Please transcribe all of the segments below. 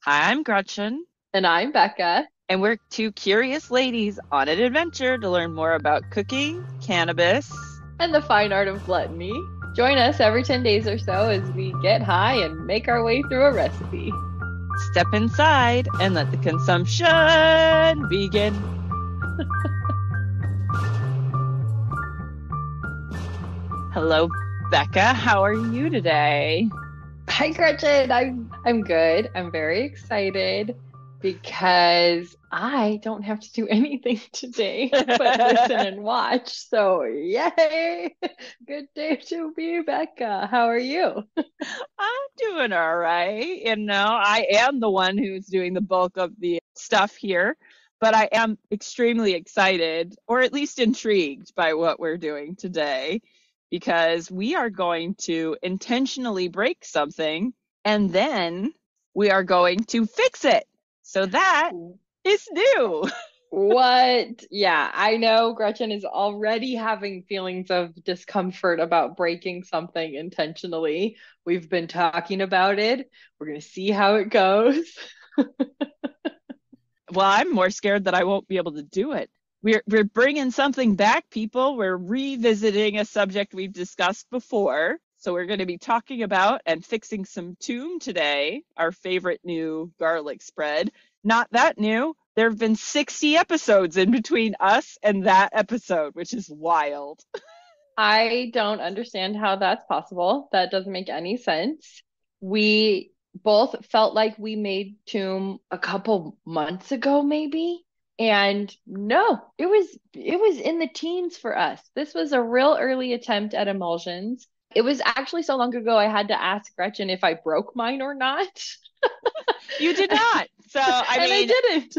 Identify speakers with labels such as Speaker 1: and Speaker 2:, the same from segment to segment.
Speaker 1: Hi, I'm Gretchen,
Speaker 2: And I'm Becca.
Speaker 1: and we're two curious ladies on an adventure to learn more about cooking, cannabis.
Speaker 2: And the fine art of gluttony. Join us every 10 days or so as we get high and make our way through a recipe.
Speaker 1: Step inside and let the consumption begin. Hello, Becca. How are you today?
Speaker 2: Hi, Gretchen. I'm good. I'm very excited because I don't have to do anything today but listen and watch. So, yay! Good day to be Becca. How are you?
Speaker 1: I'm doing all right. I am the one who's doing the bulk of the stuff here, but I am extremely excited, or at least intrigued by what we're doing today, because we are going to intentionally break something and then we are going to fix it. So that is new.
Speaker 2: What? Yeah, I know Gretchen is already having feelings of discomfort about breaking something intentionally. We've been talking about it. We're going to see how it goes.
Speaker 1: Well, I'm more scared that I won't be able to do it. We're bringing something back, people. We're revisiting a subject we've discussed before. So we're going to be talking about and fixing some Toum today, our favorite new garlic spread. Not that new. There have been 60 episodes in between us and that episode, which is wild.
Speaker 2: I don't understand how that's possible. That doesn't make any sense. We both felt like we made Tomb a couple months ago, maybe. And no, it was in the teens for us. This was a real early attempt at emulsions. It was actually so long ago I had to ask Gretchen if I broke mine or not.
Speaker 1: You did not. So, I
Speaker 2: And I
Speaker 1: mean,
Speaker 2: didn't.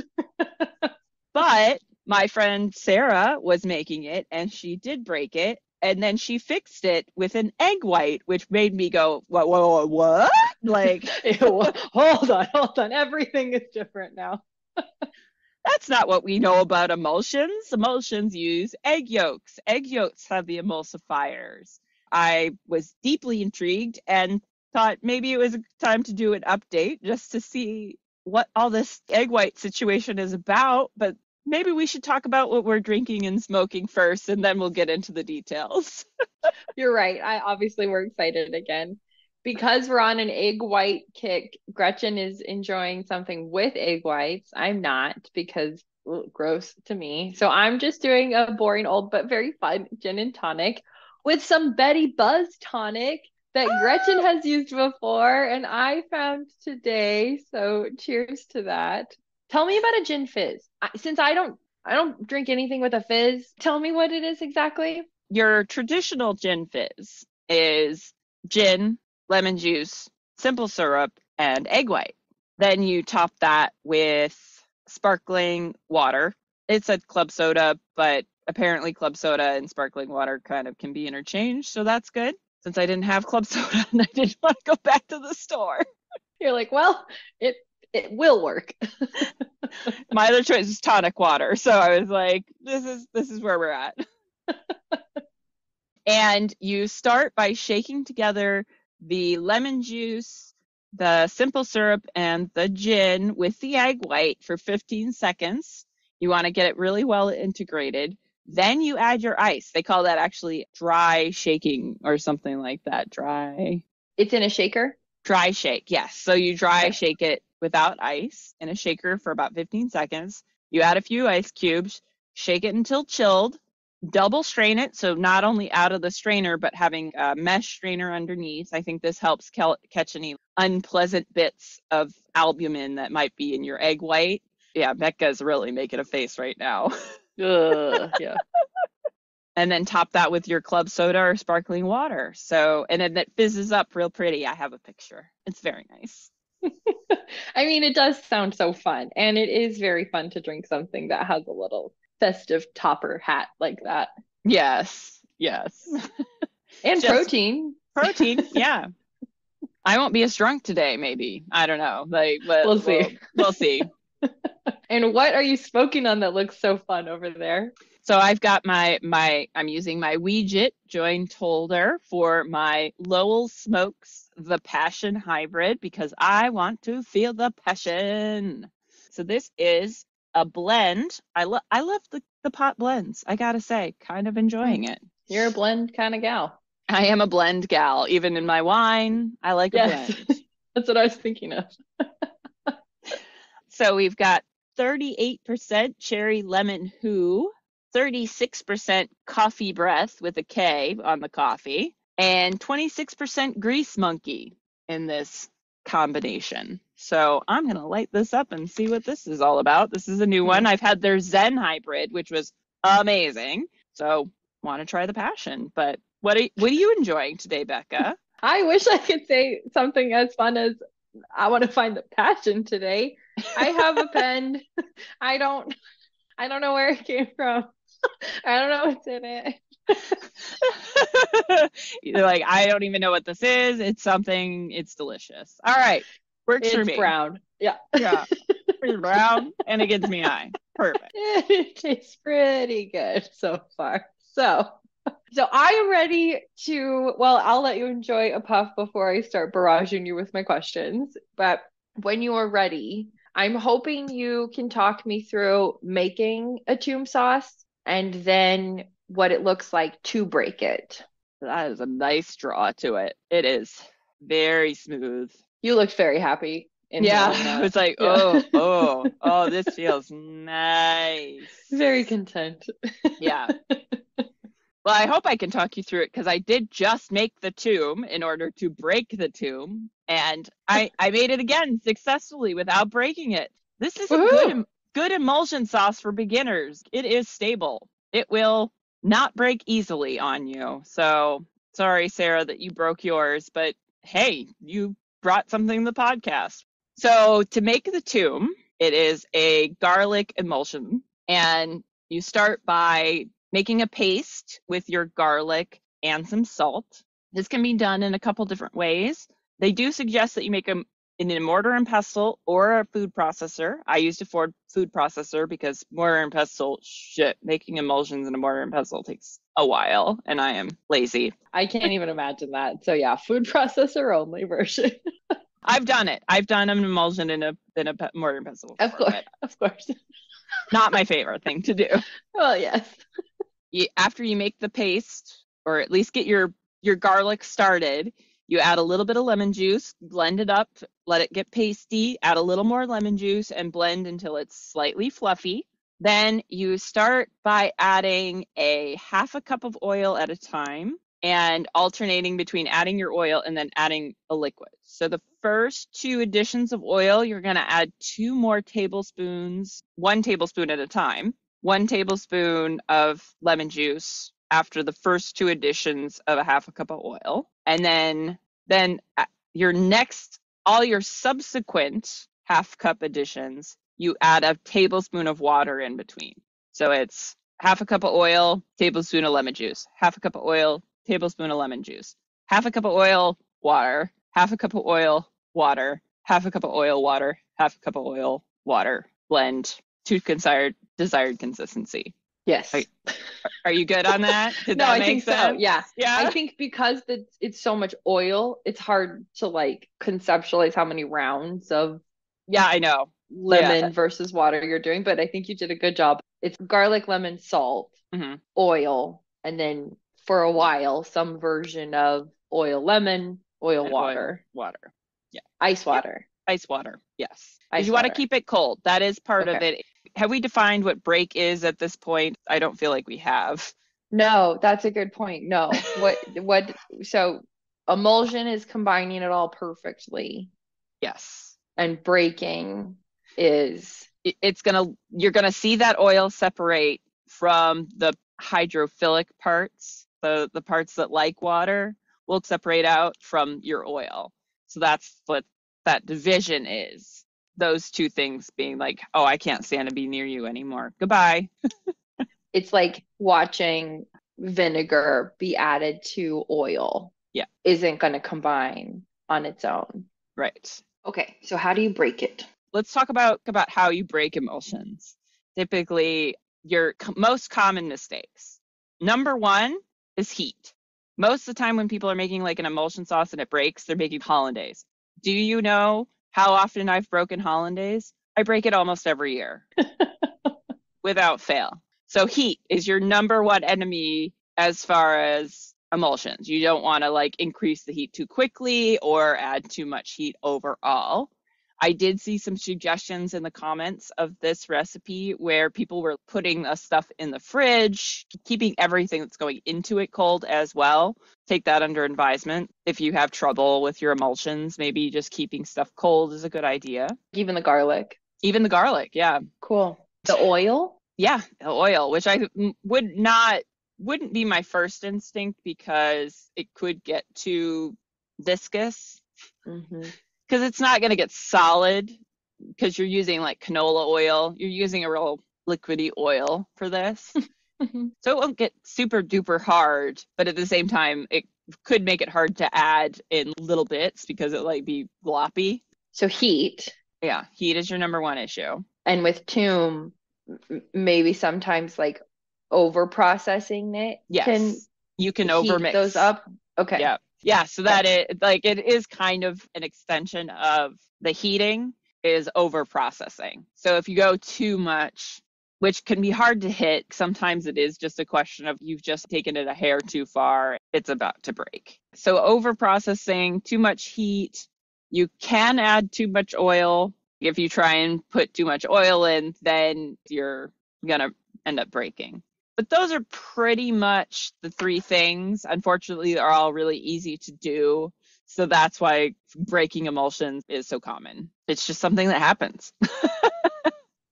Speaker 1: but my friend Sarah was making it and she did break it. And then she fixed it with an egg white, which made me go, what? Like,
Speaker 2: Ew, hold on. Everything is different now.
Speaker 1: that's not what we know about emulsions. Emulsions use egg yolks. Egg yolks have the emulsifiers. I was deeply intrigued and thought maybe it was time to do an update just to see what all this egg white situation is about. But maybe we should talk about what we're drinking and smoking first, and then we'll get into the details.
Speaker 2: You're right. I obviously we're excited again. Because we're on an egg white kick, Gretchen is enjoying something with egg whites. I'm not because gross to me. So I'm just doing a boring old but very fun gin and tonic with some Betty Buzz tonic that Gretchen has used before and I found today. So cheers to that. Tell me about a gin fizz. Since I don't drink anything with a fizz, tell me what it is exactly.
Speaker 1: Your traditional gin fizz is gin, lemon juice, simple syrup, and egg white. Then you top that with sparkling water. It said club soda, but apparently club soda and sparkling water kind of can be interchanged, so that's good. Since I didn't have club soda and I didn't want to go back to the store.
Speaker 2: You're like, well, it it will work.
Speaker 1: My other choice is tonic water, so I was like, this is where we're at. And you start by shaking together the lemon juice, the simple syrup, and the gin with the egg white for 15 seconds. You want to get it really well integrated. Then you add your ice. They call that actually dry shaking or something like that.
Speaker 2: It's in a shaker.
Speaker 1: Dry shake, yes. So you dry
Speaker 2: Okay.
Speaker 1: shake it without ice in a shaker for about 15 seconds. You add a few ice cubes, shake it until chilled, double strain it. So not only out of the strainer, but having a mesh strainer underneath. I think this helps catch any unpleasant bits of albumin that might be in your egg white. Yeah, Becca's really making a face right now.
Speaker 2: Yeah.
Speaker 1: And then top that with your club soda or sparkling water. So, and then that fizzes up real pretty. I have a picture. It's very nice.
Speaker 2: I mean, it does sound so fun, and it is very fun to drink something that has a little festive topper hat like that.
Speaker 1: Yes, yes.
Speaker 2: And
Speaker 1: Just
Speaker 2: protein.
Speaker 1: protein. Yeah. I won't be as drunk today, maybe. I don't know. Like,
Speaker 2: We'll
Speaker 1: but
Speaker 2: see.
Speaker 1: we'll see.
Speaker 2: And what are you smoking on that looks so fun over there?
Speaker 1: So I've got I'm using my Weegit joint holder for my Lowell Smokes the Passion Hybrid because I want to feel the passion. So this is a blend. I love the pot blends. I gotta say, kind of enjoying it.
Speaker 2: You're a blend kind of gal.
Speaker 1: I am a blend gal. Even in my wine, I like a
Speaker 2: Yes,
Speaker 1: blend.
Speaker 2: that's what I was thinking of.
Speaker 1: So we've got 38% cherry lemon hoo, 36% coffee breath with a K on the coffee, and 26% grease monkey in this combination. So I'm going to light this up and see what this is all about. This is a new one. I've had their Zen hybrid, which was amazing. So want to try the passion. But what are you enjoying today, Becca?
Speaker 2: I wish I could say something as fun as I want to find the passion today. I have a pen. I don't know where it came from. I don't know what's in it.
Speaker 1: You're like, I don't even know what this is. It's something, it's delicious. All right. Works for
Speaker 2: It's
Speaker 1: me.
Speaker 2: brown. Yeah.
Speaker 1: Yeah. It's brown and it gets me high. Perfect.
Speaker 2: It tastes pretty good so far. So I am ready to, well, I'll let you enjoy a puff before I start barraging you with my questions. But when you are ready, I'm hoping you can talk me through making a Toum sauce and then what it looks like to break it.
Speaker 1: That is a nice draw to it. It is very smooth.
Speaker 2: You looked very happy.
Speaker 1: Yeah, it's like,
Speaker 2: Yeah.
Speaker 1: oh, this feels nice.
Speaker 2: Very content.
Speaker 1: Yeah. Well, I hope I can talk you through it because I did just make the Toum in order to break the Toum, and I made it again successfully without breaking it. This is a good emulsion sauce for beginners. It is stable. It will not break easily on you. So sorry, Sarah, that you broke yours, but hey, you brought something to the podcast. So to make the Toum, it is a garlic emulsion, and you start by making a paste with your garlic and some salt. This can be done in a couple different ways. They do suggest that you make them in a mortar and pestle or a food processor. I used a food processor because mortar and pestle, making emulsions in a mortar and pestle takes a while, and I am lazy.
Speaker 2: I can't even imagine that. So yeah, food processor only version.
Speaker 1: I've done it. I've done an emulsion in a mortar and pestle before,
Speaker 2: Of course.
Speaker 1: Not my favorite thing to do.
Speaker 2: Well, yes.
Speaker 1: After you make the paste, or at least get your garlic started, you add a little bit of lemon juice, blend it up, let it get pasty, add a little more lemon juice, and blend until it's slightly fluffy. Then you start by adding a half a cup of oil at a time and alternating between adding your oil and then adding a liquid. So the first 2 additions of oil, you're going to add 2 more tablespoons, 1 tablespoon at a time. 1 tablespoon of lemon juice after the first 2 additions of a half a cup of oil. And then all your subsequent half cup additions, you add a tablespoon of water in between. So it's half a cup of oil, tablespoon of lemon juice, half a cup of oil, tablespoon of lemon juice, half a cup of oil, water, half a cup of oil, water, half a cup of oil, water, half a cup of oil, water. Blend to desired consistency.
Speaker 2: Yes.
Speaker 1: Are you good on that? Did
Speaker 2: No,
Speaker 1: that
Speaker 2: I
Speaker 1: make
Speaker 2: think
Speaker 1: sense?
Speaker 2: so. Yeah.
Speaker 1: Yeah.
Speaker 2: I think because it's so much oil, it's hard to like conceptualize how many rounds of
Speaker 1: I know.
Speaker 2: lemon versus water you're doing, but I think you did a good job. It's garlic, lemon, salt, oil, and then for a while, some version of oil, lemon, oil, water.
Speaker 1: Water. Yeah.
Speaker 2: Ice water.
Speaker 1: Ice water. Yes. Because you want to keep it cold. That is part of it. Have we defined what break is at this point? I don't feel like we have.
Speaker 2: No, that's a good point. No. So emulsion is combining it all perfectly.
Speaker 1: Yes.
Speaker 2: And breaking is
Speaker 1: you're gonna see that oil separate from the hydrophilic parts, the parts that like water will separate out from your oil. So that's what that division is. Those 2 things being like, oh, I can't stand to be near you anymore. Goodbye.
Speaker 2: It's like watching vinegar be added to oil.
Speaker 1: Yeah.
Speaker 2: Isn't going to combine on its own.
Speaker 1: Right.
Speaker 2: Okay. So how do you break it?
Speaker 1: Let's talk about how you break emulsions. Typically, your most common mistakes. Number 1 is heat. Most of the time when people are making like an emulsion sauce and it breaks, they're making hollandaise. Do you know how often I've broken hollandaise? I break it almost every year without fail. So heat is your number one enemy as far as emulsions. You don't want to like increase the heat too quickly or add too much heat overall. I did see some suggestions in the comments of this recipe where people were putting the stuff in the fridge, keeping everything that's going into it cold as well. Take that under advisement. If you have trouble with your emulsions, maybe just keeping stuff cold is a good idea.
Speaker 2: Even the garlic.
Speaker 1: Even the garlic, yeah.
Speaker 2: Cool. The oil?
Speaker 1: Yeah, the oil, which I wouldn't be my first instinct because it could get too viscous.
Speaker 2: Mm-hmm.
Speaker 1: Because it's not going to get solid because you're using like canola oil. You're using a real liquidy oil for this. So it won't get super duper hard, but at the same time, it could make it hard to add in little bits because it like be gloppy.
Speaker 2: So heat.
Speaker 1: Yeah, heat is your number one issue.
Speaker 2: And with Toum, maybe sometimes like over processing it
Speaker 1: yes, you can
Speaker 2: heat
Speaker 1: overmix
Speaker 2: those up. Okay.
Speaker 1: Yeah. Yeah, so that it is kind of an extension of the heating is over processing. So if you go too much, which can be hard to hit, sometimes it is just a question of you've just taken it a hair too far, it's about to break. So over processing, too much heat, you can add too much oil. If you try and put too much oil in, then you're going to end up breaking. But those are pretty much the three things. Unfortunately, they're all really easy to do. So that's why breaking emulsions is so common. It's just something that happens.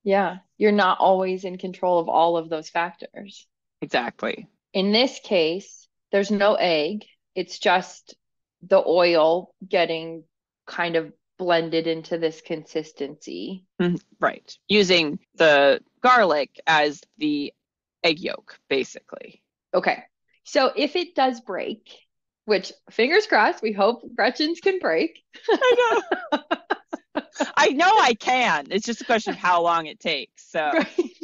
Speaker 2: Yeah. You're not always in control of all of those factors.
Speaker 1: Exactly.
Speaker 2: In this case, there's no egg. It's just the oil getting kind of blended into this consistency.
Speaker 1: Right. Using the garlic as the egg yolk, basically.
Speaker 2: Okay. So if it does break, which fingers crossed, we hope Gretchen's can break.
Speaker 1: I know. I know I can. It's just a question of how long it takes. So
Speaker 2: Right.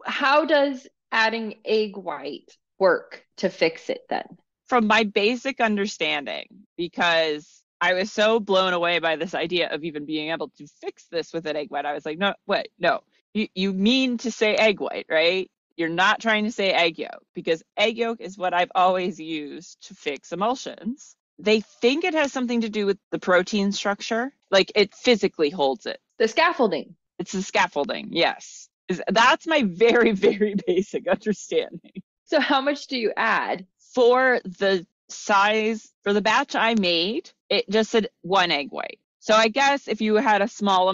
Speaker 2: How does adding egg white work to fix it then?
Speaker 1: From my basic understanding, because I was so blown away by this idea of even being able to fix this with an egg white, I was like, no, wait, no. You mean to say egg white, right? You're not trying to say egg yolk, because egg yolk is what I've always used to fix emulsions. They think it has something to do with the protein structure. Like it physically holds it.
Speaker 2: The scaffolding.
Speaker 1: It's the scaffolding, yes. That's my very, very basic understanding.
Speaker 2: So how much do you add?
Speaker 1: For the size, for the batch I made, it just said 1 egg white. So I guess if you had a smaller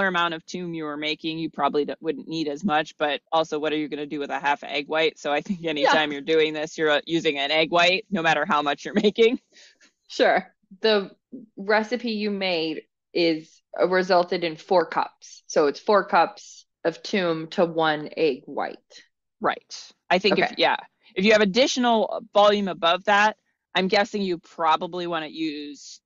Speaker 1: amount of Toum you were making, you probably wouldn't need as much. But also, what are you going to do with a half egg white? So I think anytime you're doing this, you're using an egg white, no matter how much you're making.
Speaker 2: Sure. The recipe you made is resulted in 4 cups. So it's 4 cups of Toum to 1 egg white.
Speaker 1: Right. I think if you have additional volume above that, I'm guessing you probably want to use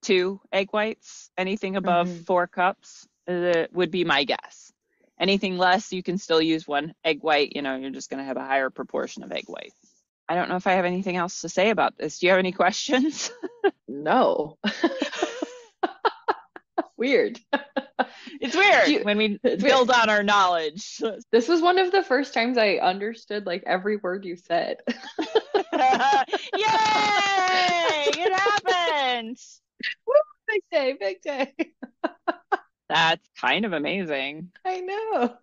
Speaker 1: 2 egg whites. Anything above 4 cups would be my guess. Anything less, you can still use 1 egg white. You're just going to have a higher proportion of egg white. I don't know if I have anything else to say about this. Do you have any questions?
Speaker 2: No. Weird.
Speaker 1: It's weird when we build on our knowledge.
Speaker 2: This was one of the first times I understood like every word you said.
Speaker 1: Yay! It happened!
Speaker 2: Woo, big day, big day.
Speaker 1: That's kind of amazing.
Speaker 2: I know.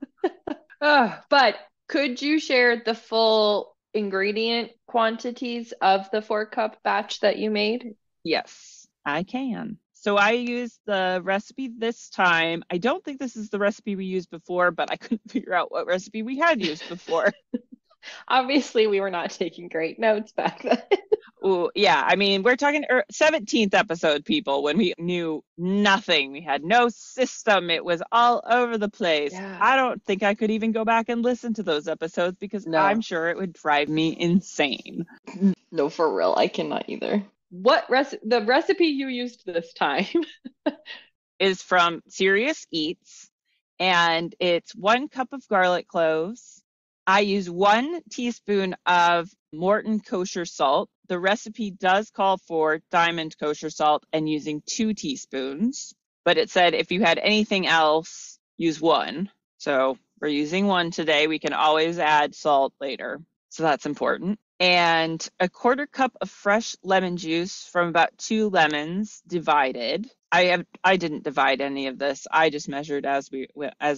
Speaker 2: But could you share the full ingredient quantities of the 4-cup batch that you made?
Speaker 1: Yes, I can. So I used the recipe this time. I don't think this is the recipe we used before, but I couldn't figure out what recipe we had used before.
Speaker 2: Obviously, we were not taking great notes back then.
Speaker 1: Ooh, yeah, I mean, we're talking 17th episode, people, when we knew nothing. We had no system. It was all over the place.
Speaker 2: Yeah.
Speaker 1: I don't think I could even go back and listen to those episodes because I'm sure it would drive me insane.
Speaker 2: No, for real. I cannot either. The recipe you used this time
Speaker 1: is from Serious Eats, and it's 1 cup of garlic cloves, I use 1 teaspoon of Morton kosher salt. The recipe does call for diamond kosher salt and using 2 teaspoons, but it said if you had anything else, use 1. So we're using 1 today. We can always add salt later. So that's important. And a 1/4 cup of fresh lemon juice from about 2 lemons divided. I didn't divide any of this. I just measured as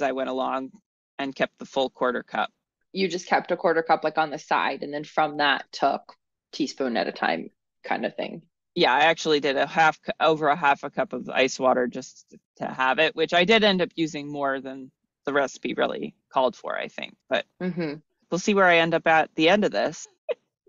Speaker 1: I went along and kept the full 1/4 cup.
Speaker 2: You just kept a 1/4 cup like on the side, and then from that took teaspoon at a time kind of thing.
Speaker 1: Yeah, I actually did over a half a cup of ice water just to have it, which I did end up using more than the recipe really called for, I think. But we'll see where I end up at the end of this.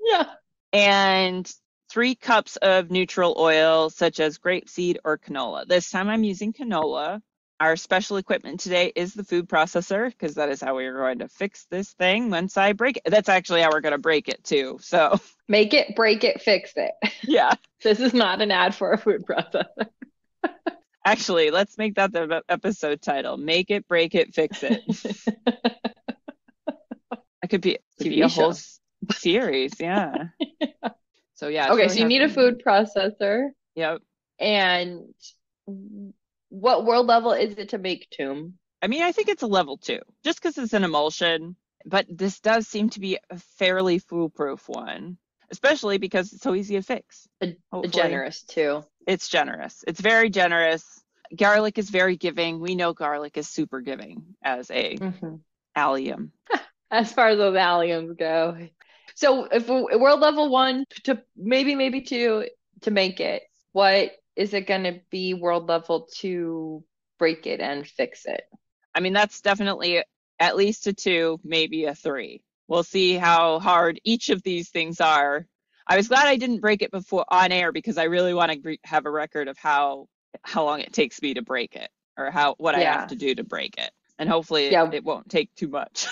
Speaker 2: Yeah.
Speaker 1: And 3 cups of neutral oil, such as grapeseed or canola. This time I'm using canola. Our special equipment today is the food processor, because that is how we are going to fix this thing once I break it. That's actually how we're going to break it too. So
Speaker 2: make it, break it, fix it.
Speaker 1: Yeah.
Speaker 2: This is not an ad for a food processor.
Speaker 1: Actually, let's make that the episode title. Make it, break it, fix it. It could be a whole series. Yeah. So yeah.
Speaker 2: Okay, so you need a food processor.
Speaker 1: Yep.
Speaker 2: And what world level is it to make Toum?
Speaker 1: I mean, I think it's a level 2, just because it's an emulsion. But this does seem to be a fairly foolproof one, especially because it's so easy to fix.
Speaker 2: Generous too.
Speaker 1: It's generous. It's very generous. Garlic is very giving. We know garlic is super giving as a allium.
Speaker 2: As far as those alliums go. So if world level 1 to maybe 2 to make it, what is it going to be world level to break it and fix it?
Speaker 1: I mean, that's definitely at least a 2, maybe a 3. We'll see how hard each of these things are. I was glad I didn't break it before on air, because I really want to have a record of how long it takes me to break it, or what I have to do to break it. And hopefully it won't take too much.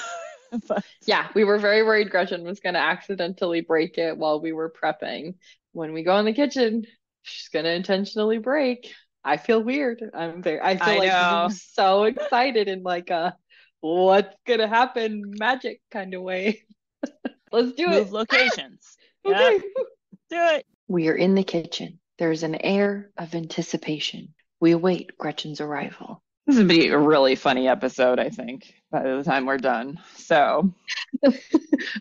Speaker 1: But
Speaker 2: yeah, we were very worried Gretchen was going to accidentally break it while we were prepping. When we go in the kitchen, she's going to intentionally break. I feel weird. I feel like I'm so excited in like a what's going to happen magic kind of way. Let's do it.
Speaker 1: Move locations.
Speaker 2: Okay.
Speaker 1: Yep. Do it.
Speaker 2: We are in the kitchen. There's an air of anticipation. We await Gretchen's arrival.
Speaker 1: This would be a really funny episode, I think, by the time we're done. So,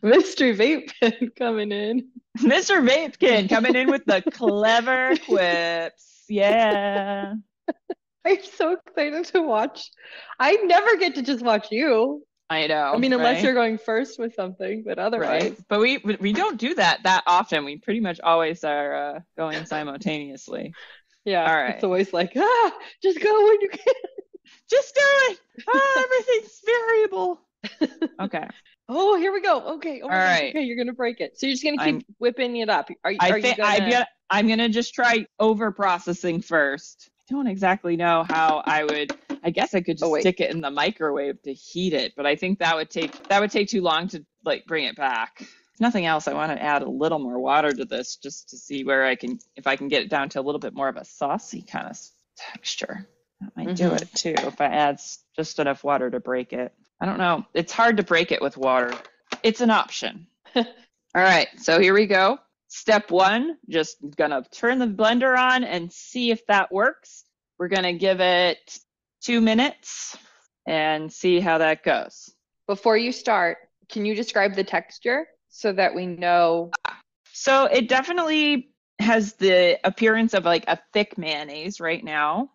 Speaker 2: Mr. Vapekin coming in.
Speaker 1: Mr. Vapekin coming in with the clever quips. Yeah.
Speaker 2: I'm so excited to watch. I never get to just watch you.
Speaker 1: I know.
Speaker 2: I mean, unless you're going first with something, but otherwise.
Speaker 1: Right. But we don't do that often. We pretty much always are going simultaneously.
Speaker 2: Yeah.
Speaker 1: All right.
Speaker 2: It's always like, just go when you can.
Speaker 1: Just do it. Everything's variable. Okay.
Speaker 2: Oh, here we go. Okay.
Speaker 1: All right.
Speaker 2: Okay, you're gonna break it. So you're just gonna keep whipping it up.
Speaker 1: I'm gonna just try over processing first. I don't exactly know how I would. I guess I could just stick it in the microwave to heat it, but I think that would take too long to like bring it back. If nothing else, I want to add a little more water to this just to see if I can get it down to a little bit more of a saucy kind of texture. That might do it too if I add just enough water to break it. I don't know. It's hard to break it with water. It's an option. All right, so here we go. Step 1, just gonna turn the blender on and see if that works. We're gonna give it 2 minutes and see how that goes.
Speaker 2: Before you start, can you describe the texture so that we know?
Speaker 1: So it definitely has the appearance of like a thick mayonnaise right now.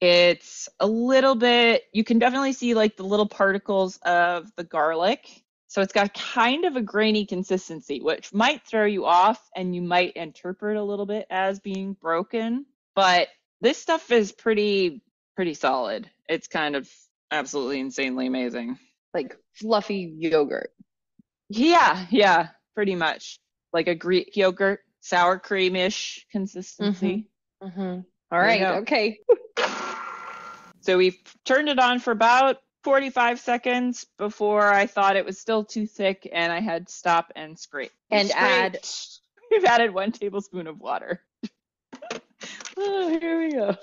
Speaker 1: It's a little bit, you can definitely see like the little particles of the garlic. So it's got kind of a grainy consistency, which might throw you off and you might interpret a little bit as being broken. But this stuff is pretty solid. It's kind of absolutely insanely amazing.
Speaker 2: Like fluffy yogurt.
Speaker 1: Yeah, pretty much. Like a Greek yogurt, sour cream-ish consistency.
Speaker 2: All right, okay.
Speaker 1: So we've turned it on for about 45 seconds before I thought it was still too thick and I had to stop and scrape.
Speaker 2: And
Speaker 1: we've added 1 tablespoon of water.
Speaker 2: Oh, here we go.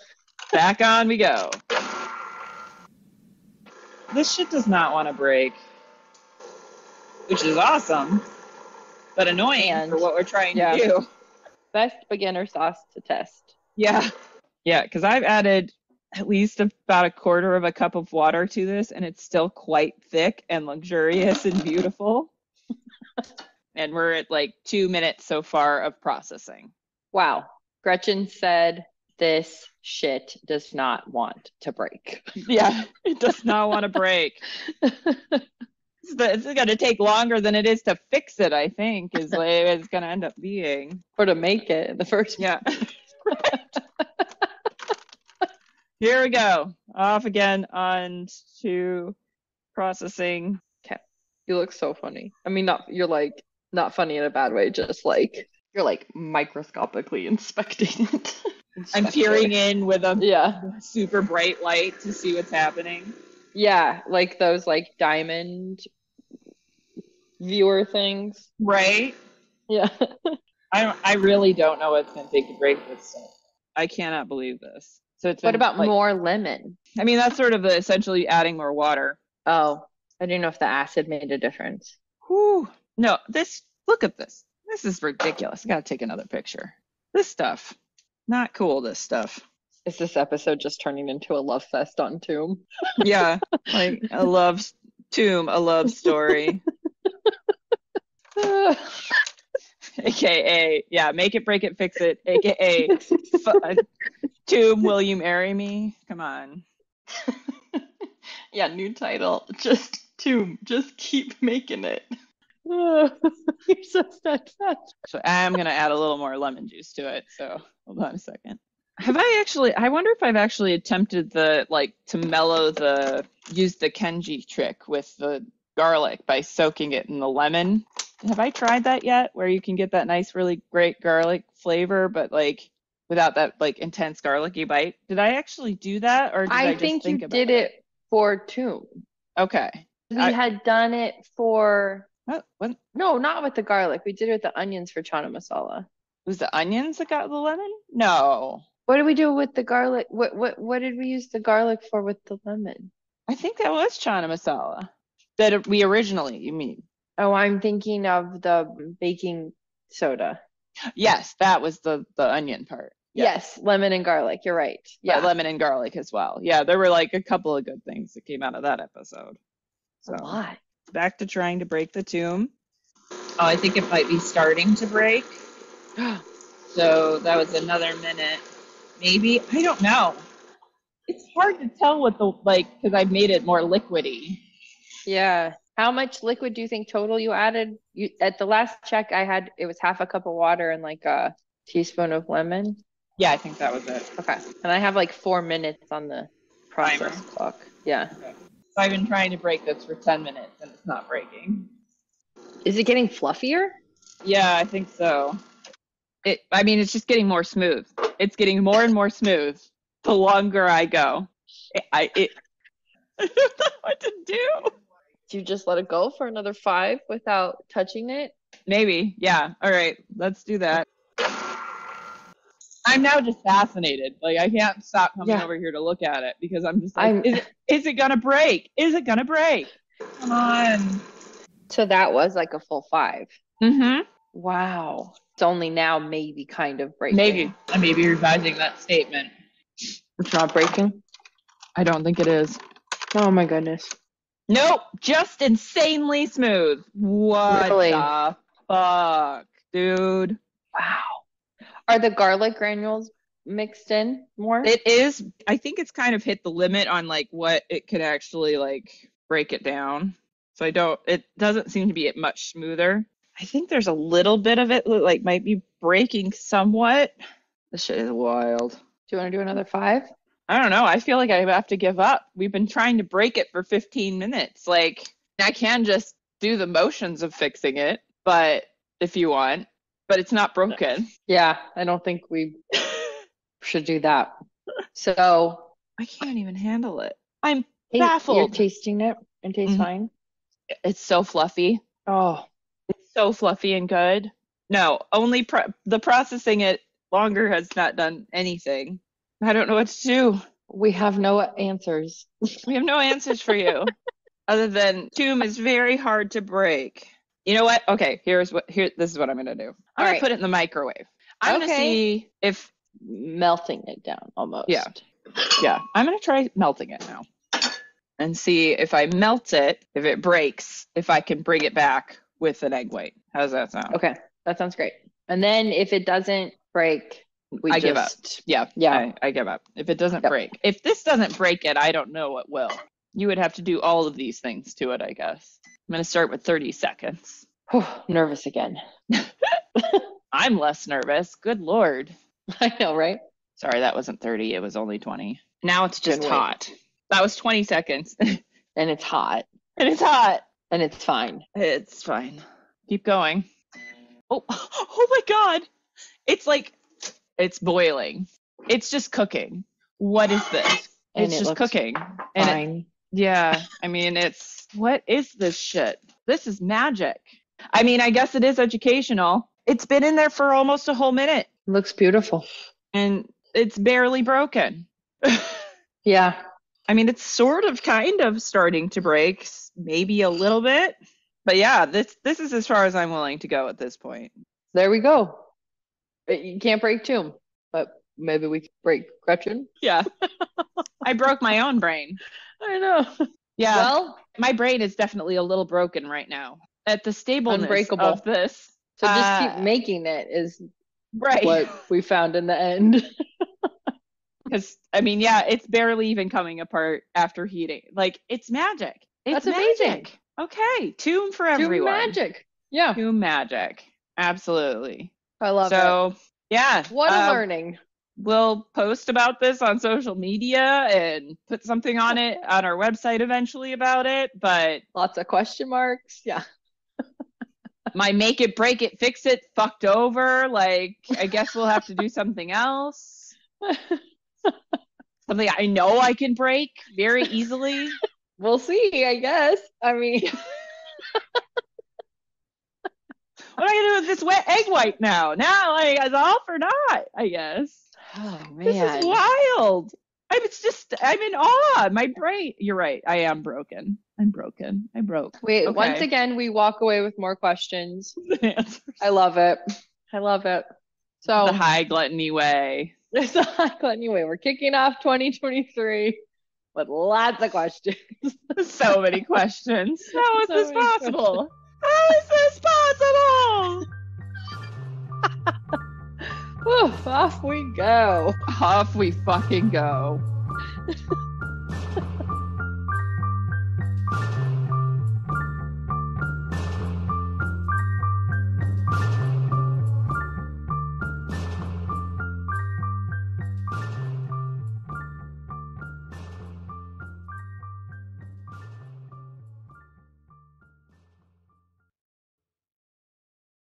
Speaker 1: Back on we go. This shit does not want to break. which is awesome, but annoying for what we're trying to do.
Speaker 2: Best beginner sauce to test.
Speaker 1: Yeah. Yeah, because I've added at least about a quarter of a cup of water to this, and it's still quite thick and luxurious and beautiful. And we're at like 2 minutes so far of processing.
Speaker 2: Wow. Gretchen said this shit does not want to break.
Speaker 1: Yeah, it does not want to break. It's going to take longer than it is to fix it, I think, is what it's going to end up being.
Speaker 2: Or to make it in the first
Speaker 1: Yeah. Here we go. Off again on to processing.
Speaker 2: Okay. You look so funny. I mean, you're like, not funny in a bad way, just like, you're like microscopically inspecting it.
Speaker 1: I'm peering in with a super bright light to see what's happening.
Speaker 2: Yeah, like those like diamond viewer things.
Speaker 1: Right?
Speaker 2: Yeah.
Speaker 1: I really don't know what's going to take to break this stuff. I cannot believe this. So it's
Speaker 2: what about more lemon?
Speaker 1: I mean, that's sort of essentially adding more water.
Speaker 2: Oh, I didn't know if the acid made a difference.
Speaker 1: Whew. No, look at this. This is ridiculous. I got to take another picture. This stuff, not cool, this stuff.
Speaker 2: Is this episode just turning into a love fest on Toum?
Speaker 1: Yeah, like a love story. AKA, yeah, make it, break it, fix it. AKA, Toum, will you marry me? Come on.
Speaker 2: Yeah, new title. Just Toum. Just keep making it. You're so steadfast.
Speaker 1: So I'm going to add a little more lemon juice to it. So hold on a second. I wonder if I've actually attempted to use the Kenji trick with the garlic by soaking it in the lemon. Have I tried that yet? Where you can get that nice, really great garlic flavor, but like without that like intense garlicky bite. Did I actually do that, or did I just think about it?
Speaker 2: I think you did it for Toum.
Speaker 1: Okay.
Speaker 2: We had done it for...
Speaker 1: What?
Speaker 2: No, not with the garlic. We did it with the onions for chana masala.
Speaker 1: It was the onions that got the lemon? No.
Speaker 2: What did we do with the garlic? What did we use the garlic for with the lemon?
Speaker 1: I think that was chana masala. We originally, you mean?
Speaker 2: Oh, I'm thinking of the baking soda.
Speaker 1: Yes, that was the onion part.
Speaker 2: Yes, lemon and garlic. You're right.
Speaker 1: Yeah, lemon and garlic as well. Yeah, there were like a couple of good things that came out of that episode. So
Speaker 2: a lot.
Speaker 1: Back to trying to break the Toum. Oh, I think it might be starting to break. So that was another minute. Maybe. I don't know. It's hard to tell because I made it more liquidy.
Speaker 2: Yeah. How much liquid do you think total you added? At the last check it was half a cup of water and like a teaspoon of lemon.
Speaker 1: Yeah, I think that was it.
Speaker 2: Okay. And I have like 4 minutes on the process clock. Yeah.
Speaker 1: Okay. So I've been trying to break this for 10 minutes and it's not breaking.
Speaker 2: Is it getting fluffier?
Speaker 1: Yeah, I think so. It's just getting more smooth. It's getting more and more smooth the longer I go. I don't know what to do.
Speaker 2: Do you just let it go for another 5 without touching it?
Speaker 1: Maybe. Yeah. All right. Let's do that. I'm now just fascinated. Like, I can't stop coming over here to look at it because I'm just like, is it going to break? Is it going to break? Come on.
Speaker 2: So that was like a full 5.
Speaker 1: Mm-hmm.
Speaker 2: Wow. It's only now maybe kind of breaking.
Speaker 1: Maybe. I may be revising that statement.
Speaker 2: It's not breaking?
Speaker 1: I don't think it is.
Speaker 2: Oh my goodness.
Speaker 1: Nope. Just insanely smooth. What the fuck, dude?
Speaker 2: Wow. Are the garlic granules mixed in more?
Speaker 1: It is. I think it's kind of hit the limit on like what it could actually like break it down. So it doesn't seem to be much smoother. I think there's a little bit of it like might be breaking somewhat. This shit is wild.
Speaker 2: Do you want to do another 5?
Speaker 1: I don't know. I feel like I have to give up. We've been trying to break it for 15 minutes. Like, I can just do the motions of fixing it, but if you want, but it's not broken.
Speaker 2: Yeah, I don't think we should do that. So
Speaker 1: I can't even handle it. I'm baffled.
Speaker 2: You're tasting it and tastes fine.
Speaker 1: It's so fluffy.
Speaker 2: Oh,
Speaker 1: it's so fluffy and good. No, only the processing it longer has not done anything. I don't know what to do.
Speaker 2: We have no answers.
Speaker 1: We have no answers for you other than Toum is very hard to break. You know what? Okay, this is what I'm gonna do. I'm gonna put it in the microwave. I'm gonna see if
Speaker 2: melting it down almost.
Speaker 1: Yeah. I'm gonna try melting it now and see if I melt it, if it breaks, if I can bring it back with an egg white. How does that sound?
Speaker 2: Okay, that sounds great. And then if it doesn't break,
Speaker 1: I give up. Yeah. I give up. If it doesn't break. If this doesn't break it, I don't know what will. You would have to do all of these things to it, I guess. I'm going to start with 30 seconds.
Speaker 2: Nervous again.
Speaker 1: I'm less nervous. Good Lord.
Speaker 2: I know, right?
Speaker 1: Sorry, that wasn't 30. It was only 20. Now it's just hot. That was 20 seconds.
Speaker 2: And it's hot.
Speaker 1: And it's hot.
Speaker 2: And it's fine.
Speaker 1: It's fine. Keep going. Oh my God. It's boiling. It's just cooking. What is this? It's just cooking.
Speaker 2: Fine.
Speaker 1: Yeah. I mean, what is this shit? This is magic. I mean, I guess it is educational. It's been in there for almost a whole minute.
Speaker 2: Looks beautiful.
Speaker 1: And it's barely broken.
Speaker 2: Yeah.
Speaker 1: I mean, it's sort of kind of starting to break, maybe a little bit. But yeah, this is as far as I'm willing to go at this point.
Speaker 2: There we go. You can't break Toum, but maybe we can break Gretchen.
Speaker 1: Yeah. I broke my own brain.
Speaker 2: I know.
Speaker 1: Yeah.
Speaker 2: Well,
Speaker 1: my brain is definitely a little broken right now at the stableness of this.
Speaker 2: So just keep making it is
Speaker 1: right.
Speaker 2: What we found in the end.
Speaker 1: Because, I mean, yeah, it's barely even coming apart after heating. Like, it's magic. It's
Speaker 2: That's amazing.
Speaker 1: Okay. Toum for everyone.
Speaker 2: Toum magic. Yeah.
Speaker 1: Toum magic. Absolutely.
Speaker 2: I love it.
Speaker 1: So, yeah.
Speaker 2: What a learning.
Speaker 1: We'll post about this on social media and put something on it on our website eventually about it. But
Speaker 2: lots of question marks. Yeah.
Speaker 1: My make it, break it, fix it fucked over. Like, I guess we'll have to do something else. Something I know I can break very easily.
Speaker 2: We'll see, I guess. I mean,
Speaker 1: what am I gonna do with this wet egg white now? Now, like, is off or not? I guess.
Speaker 2: Oh man,
Speaker 1: this is wild. I'm in awe. My brain. You're right. I am broken. I broke.
Speaker 2: Wait, okay. Once again, we walk away with more questions. I love it. So
Speaker 1: the high gluttony way.
Speaker 2: It's a high gluttony way. We're kicking off 2023 with lots of questions.
Speaker 1: So many questions. How is this possible? How is this possible?
Speaker 2: Off we go.
Speaker 1: Off we fucking go.